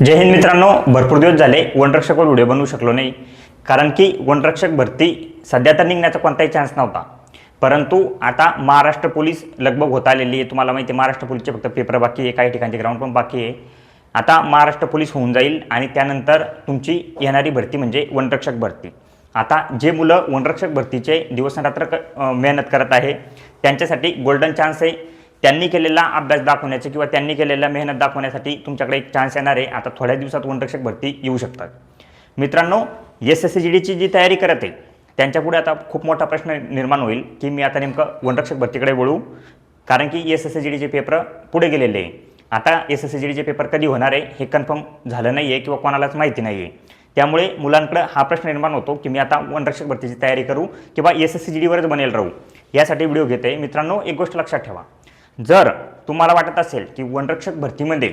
जय हिंद मित्रांनो, भरपूर दिवस झाले वनरक्षकवर व्हिडिओ बनवू शकलो नाही, कारण की वनरक्षक भरती सध्या तर निघण्याचा कोणताही चान्स नव्हता. परंतु आता महाराष्ट्र पोलीस लगभग होत आलेली आहे. तुम्हाला माहिती आहे, महाराष्ट्र पोलीसचे फक्त पेपर बाकी आहे, काही ठिकाणचे ग्राउंड पण बाकी आहे. आता महाराष्ट्र पोलीस होऊन जाईल आणि त्यानंतर तुमची येणारी भरती म्हणजे वनरक्षक भरती. आता जे मुलं वनरक्षक भरतीचे दिवसरात्र मेहनत करत आहे त्यांच्यासाठी गोल्डन चान्स आहे. त्यांनी केलेला अभ्यास दाखवण्याचे किंवा त्यांनी केलेला मेहनत दाखवण्यासाठी तुमच्याकडे एक चान्स येणार आहे. आता थोड्या दिवसात वनरक्षक भरती येऊ शकतात. मित्रांनो, SSCGDची जी तयारी करत आहे त्यांच्यापुढे आता खूप मोठा प्रश्न निर्माण होईल की मी आता नेमकं वनरक्षक भरतीकडे वळू, कारण की SSCGDचे पेपर पुढे गेलेले आहे. आता SSCGDचे पेपर कधी होणार आहे हे कन्फर्म झालं नाही आहे किंवा कोणालाच माहिती नाही आहे. त्यामुळे मुलांकडे हा प्रश्न निर्माण होतो की मी आता वनरक्षक भरतीची तयारी करू किंवा SSCGDवरच बनेल राहू. यासाठी व्हिडिओ घेते. मित्रांनो, एक गोष्ट लक्षात ठेवा, जर तुम्हाला वाटत असेल की वनरक्षक भरतीमध्ये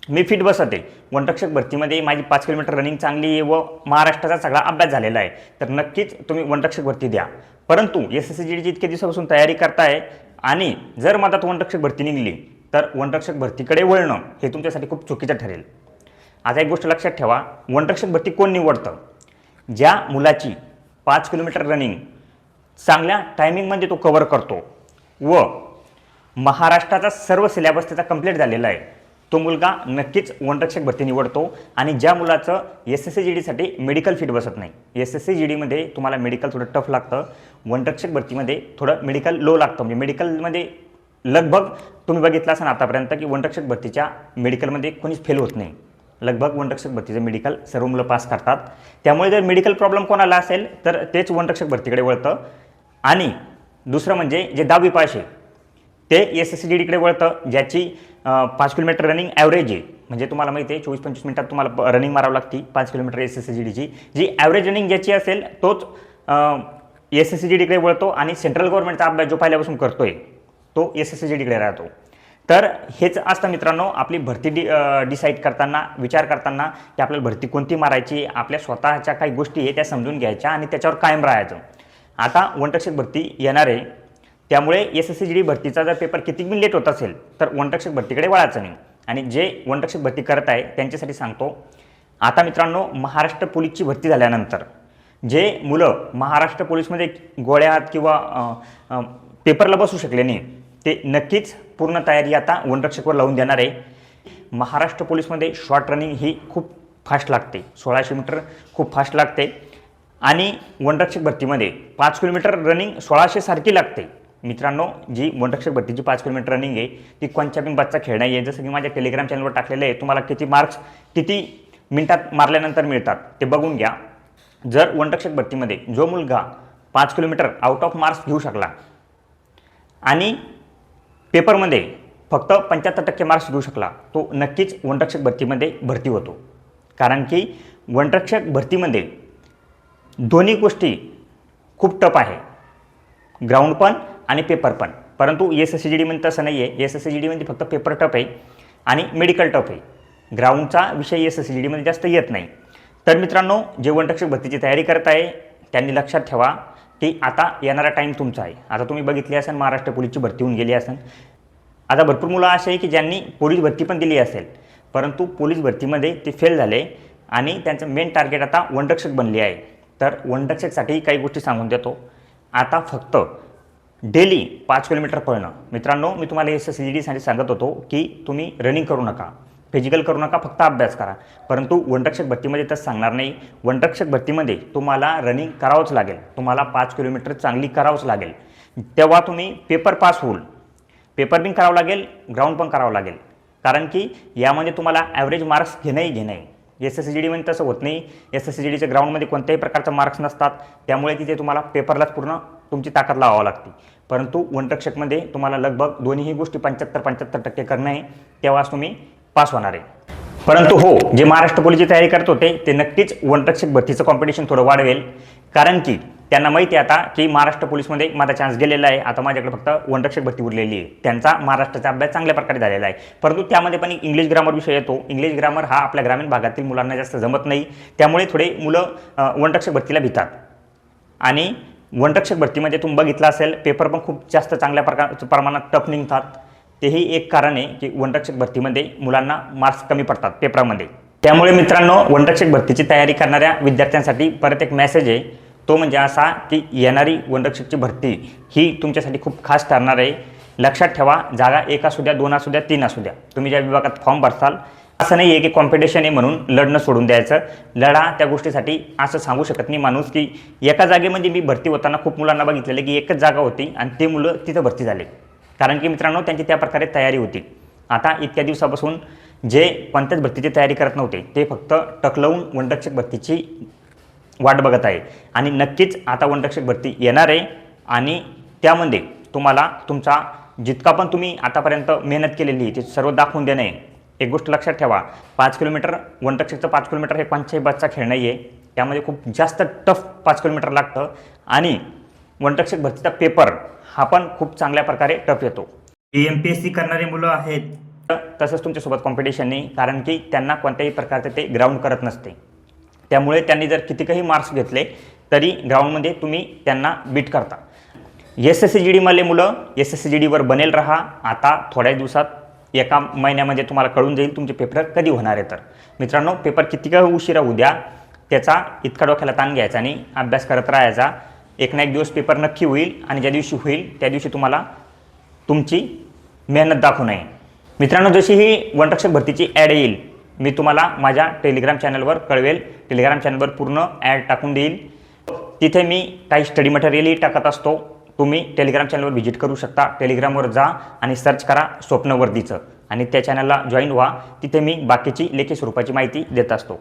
मी फिट बसते, वनरक्षक भरतीमध्ये माझी 5 किलोमीटर रनिंग चांगली आहे व महाराष्ट्राचा सगळा अभ्यास झालेला आहे, तर नक्कीच तुम्ही वनरक्षक भरती द्या. परंतु SSCGDची इतके दिवसापासून तयारी करताय आणि जर मधात वनरक्षक भरती निघली तर वनरक्षक भरतीकडे वळणं हे तुमच्यासाठी खूप चुकीचं ठरेल. आता एक गोष्ट लक्षात ठेवा, वनरक्षक भरती कोण निवडतं? ज्या मुलाची 5 किलोमीटर रनिंग चांगल्या टायमिंगमध्ये तो कव्हर करतो व महाराष्ट्राचा सर्व सिलेबस त्याचा कंप्लीट झालेला आहे, तो मुलगा नक्कीच वनरक्षक भरती निवडतो. आणि ज्या मुलाचं SSCGDसाठी मेडिकल फिट बसत नाही, SSCGDमध्ये तुम्हाला मेडिकल थोडं टफ लागतं, वनरक्षक भरतीमध्ये थोडं मेडिकल लो लागतं. म्हणजे मेडिकलमध्ये लगभग तुम्ही बघितलं असाल आतापर्यंत की वनरक्षक भरतीच्या मेडिकलमध्ये कोणीच फेल होत नाही. लगभग वनरक्षक भरतीचं मेडिकल सर्व मुलं पास करतात. त्यामुळे जर मेडिकल प्रॉब्लेम कोणाला असेल तर तेच वनरक्षक भरतीकडे वळतं. आणि दुसरं म्हणजे जे 10वी पास आहे ते SSCGDकडे वळतं, ज्याची 5 किलोमीटर रनिंग ॲव्हरेज आहे. म्हणजे तुम्हाला माहिती आहे 24-25 मिनिटात तुम्हाला रनिंग मारावं लागते 5 किलोमीटर SSCGDची. जी ॲव्हरेज रनिंग ज्याची असेल तोच SSCGDकडे वळतो आणि सेंट्रल गव्हर्नमेंटचा अभ्यास जो पहिल्यापासून करतोय तो SSCGDकडे राहतो. तर हेच असतं मित्रांनो, आपली भरती डिसाईड करताना, विचार करताना की आपल्याला भरती कोणती मारायची, आपल्या स्वतःच्या काही गोष्टी आहे त्या समजून घ्यायच्या आणि त्याच्यावर कायम राहायचं. आता वनरक्षक भरती येणार आहे, त्यामुळे SSCGD भरतीचा जर पेपर किती पण लेट होत असेल तर वनरक्षक भरतीकडे वळायचं नाही. आणि जे वनरक्षक भरती करत आहे त्यांच्यासाठी सांगतो, आता मित्रांनो, महाराष्ट्र पोलीसची भरती झाल्यानंतर जे मुलं महाराष्ट्र पोलीसमध्ये गोळ्यात किंवा पेपरला बसू शकले नाही ते नक्कीच पूर्ण तयारी आता वनरक्षकवर लावून देणार आहे. महाराष्ट्र पोलीसमध्ये शॉर्ट रनिंग ही खूप फास्ट लागते, 1600 मीटर खूप फास्ट लागते. आणि वनरक्षक भरतीमध्ये 5 किलोमीटर रनिंग 1600 सारखी लागते. मित्रांनो, जी वनरक्षक भरतीची 5 किलोमीटर रनिंग आहे ती कोणत्या बिंबाचा खेळ नाही आहे. जसं की माझ्या टेलिग्राम चॅनलवर टाकलेलं आहे, तुम्हाला किती मार्क्स किती मिनिटात मारल्यानंतर मिळतात ते बघून घ्या. जर वनरक्षक भरतीमध्ये जो मुलगा 5 किलोमीटर आउट ऑफ मार्क्स घेऊ शकला आणि पेपरमध्ये फक्त 75% मार्क्स घेऊ शकला, तो नक्कीच वनरक्षक भरतीमध्ये भरती होतो. कारण की वनरक्षक भरतीमध्ये दोन्ही गोष्टी खूप टफ आहे, ग्राउंड पण आणि पेपर पण. परंतु SSCGDमध्ये तसं नाही आहे. SSCGDमध्ये फक्त पेपर टफ आहे आणि मेडिकल टफ आहे. ग्राउंडचा विषय SSCGDमध्ये जास्त येत नाही. तर मित्रांनो, जे वनरक्षक भरतीची तयारी करत आहे त्यांनी लक्षात ठेवा की आता येणारा टाईम तुमचा आहे. आता तुम्ही बघितली असेल महाराष्ट्र पोलीसची भरती होऊन गेली असेल. आता भरपूर मुलं असे आहे की ज्यांनी पोलीस भरती पण दिली असेल, परंतु पोलीस भरतीमध्ये ते फेल झाले आणि त्यांचं मेन टार्गेट आता वनरक्षक बनले आहे. तर वनरक्षकसाठी काही गोष्टी सांगून देतो. आता फक्त डेली 5 किलोमीटर पळणं. मित्रांनो, मी तुम्हाला SSCGDसाठी सांगत होतो की तुम्ही रनिंग करू नका, फिजिकल करू नका, फक्त अभ्यास करा. परंतु वनरक्षक भरतीमध्ये तसं सांगणार नाही. वनरक्षक भरतीमध्ये तुम्हाला रनिंग करावंच लागेल, तुम्हाला 5 किलोमीटर चांगली करावंच लागेल. तेव्हा तुम्ही पेपर पास होईल. पेपर पण करावं लागेल, ग्राउंड पण करावं लागेल. कारण की यामध्ये तुम्हाला ॲव्हरेज मार्क्स घेणंही आहे. SSCGDमध्ये तसं होत नाही. SSCGDच्या ग्राउंडमध्ये कोणत्याही प्रकारचा मार्क्स नसतात, त्यामुळे तिथे तुम्हाला पेपरलाच पूर्ण तुमची ताकद लावावी लागते. परंतु वनरक्षकमध्ये तुम्हाला लगभग दोन्ही गोष्टी 75% करणं आहे, तेव्हाच तुम्ही पास होणार आहे. परंतु हो, जे महाराष्ट्र पोलीसची तयारी करत होते ते नक्कीच वनरक्षक भरतीचं कॉम्पिटिशन थोडं वाढवेल. कारण की त्यांना माहिती आहे आता की महाराष्ट्र पोलीसमध्ये माझा चान्स गेलेला आहे, आता माझ्याकडे फक्त वनरक्षक भरती उरलेली आहे. त्यांचा महाराष्ट्राचा अभ्यास चांगल्या प्रकारे झालेला आहे. परंतु त्यामध्ये पण इंग्लिश ग्रामर विषय येतो. इंग्लिश ग्रामर हा आपल्या ग्रामीण भागातील मुलांना जास्त जमत नाही, त्यामुळे थोडे मुलं वनरक्षक भरतीला भितात. आणि वनरक्षक भरतीमध्ये तुम्ही बघितलं असेल पेपर पण खूप जास्त चांगल्या प्रमाणात टफ निघतात. तेही एक कारण आहे की वनरक्षक भरतीमध्ये मुलांना मार्क्स कमी पडतात पेपरामध्ये. त्यामुळे मित्रांनो, वनरक्षक भरतीची तयारी करणाऱ्या विद्यार्थ्यांसाठी परत एक मेसेज आहे. तो म्हणजे असा की येणारी वनरक्षकची भरती ही तुमच्यासाठी खूप खास ठरणार आहे. लक्षात ठेवा, जागा 1 असू द्या, 2 असू द्या, 3 असू द्या, तुम्ही ज्या विभागात फॉर्म भरसाल असं नाही आहे की कॉम्पिटिशन आहे म्हणून लढणं सोडून द्यायचं. लढा. त्या गोष्टीसाठी असं सांगू शकत नाही माणूस की एका जागेमध्ये मी भरती होताना खूप मुलांना बघितलेलं की एकच जागा होती आणि ते मुलं तिथं भरती झाले. कारण की मित्रांनो, त्यांची त्या प्रकारे तयारी होती. आता इतक्या दिवसापासून जे कोणत्याच भरतीची तयारी करत नव्हते ते फक्त टकलवून वनरक्षक भरतीची वाट बघत आहे. आणि नक्कीच आता वनरक्षक भरती येणार आहे आणि त्यामध्ये तुम्हाला तुमचा जितका पण तुम्ही आतापर्यंत मेहनत केलेली ते सर्व दाखवून देणं आहे. एक गोष्ट लक्षात ठेवा, 5 किलोमीटर वनरक्षकचं 5 किलोमीटर हे कोणत्याही बसचा खेळ नाही आहे. त्यामध्ये खूप जास्त टफ 5 किलोमीटर लागतं आणि वनरक्षक भरतीचा पेपर हा पण खूप चांगल्या प्रकारे टफ येतो. MPSC करणारे मुलं आहेत तसंच तुमच्यासोबत कॉम्पिटिशन नाही, कारण की त्यांना कोणत्याही प्रकारचे ते ग्राउंड करत नसते. त्यामुळे त्यांनी जर कितीकही मार्क्स घेतले तरी ग्राउंडमध्ये तुम्ही त्यांना बीट करता. SSCGDमधले मुलं SSCGDवर बनेल राहा. आता थोड्या दिवसात 1 महिन्यामध्ये तुम्हाला कळून जाईल तुमचे पेपर कधी होणार आहे. तर मित्रांनो, पेपर किती का उशिरा होऊ द्या, त्याचा इतका डोक्याला ताण घ्यायचा आणि अभ्यास करत राहायचा. एक ना एक दिवस पेपर नक्की होईल आणि ज्या दिवशी होईल त्या दिवशी तुम्हाला तुमची मेहनत दाखवून आहे. मित्रांनो, जशी ही वनरक्षक भरतीची ॲड येईल मी तुम्हाला माझ्या टेलिग्राम चॅनलवर कळवेल. टेलिग्राम चॅनलवर पूर्ण ॲड टाकून देईल. तिथे मी काही स्टडी मटेरियलही टाकत असतो. तुम्ही टेलिग्राम चॅनलवर व्हिजिट करू शकता. टेलिग्रामवर जा आणि सर्च करा स्वप्नवर्धीचं आणि त्या चॅनलला जॉईन व्हा. तिथे मी बाकीची लेखी स्वरूपाची माहिती देत असतो.